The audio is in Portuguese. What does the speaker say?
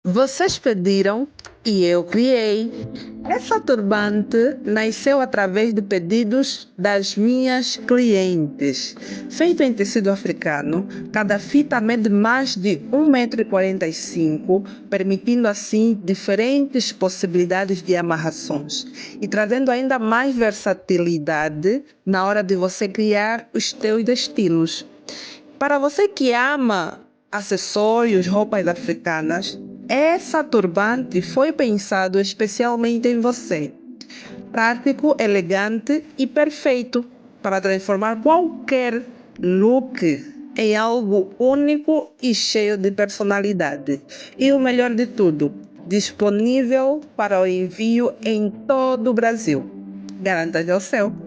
Vocês pediram e eu criei. Essa turbante nasceu através de pedidos das minhas clientes. Feito em tecido africano, cada fita mede mais de 1,45 m, permitindo assim diferentes possibilidades de amarrações e trazendo ainda mais versatilidade na hora de você criar os teus estilos. Para você que ama acessórios, roupas africanas, essa turbante foi pensado especialmente em você. Prático, elegante e perfeito para transformar qualquer look em algo único e cheio de personalidade. E o melhor de tudo, disponível para o envio em todo o Brasil. Garanta já o seu.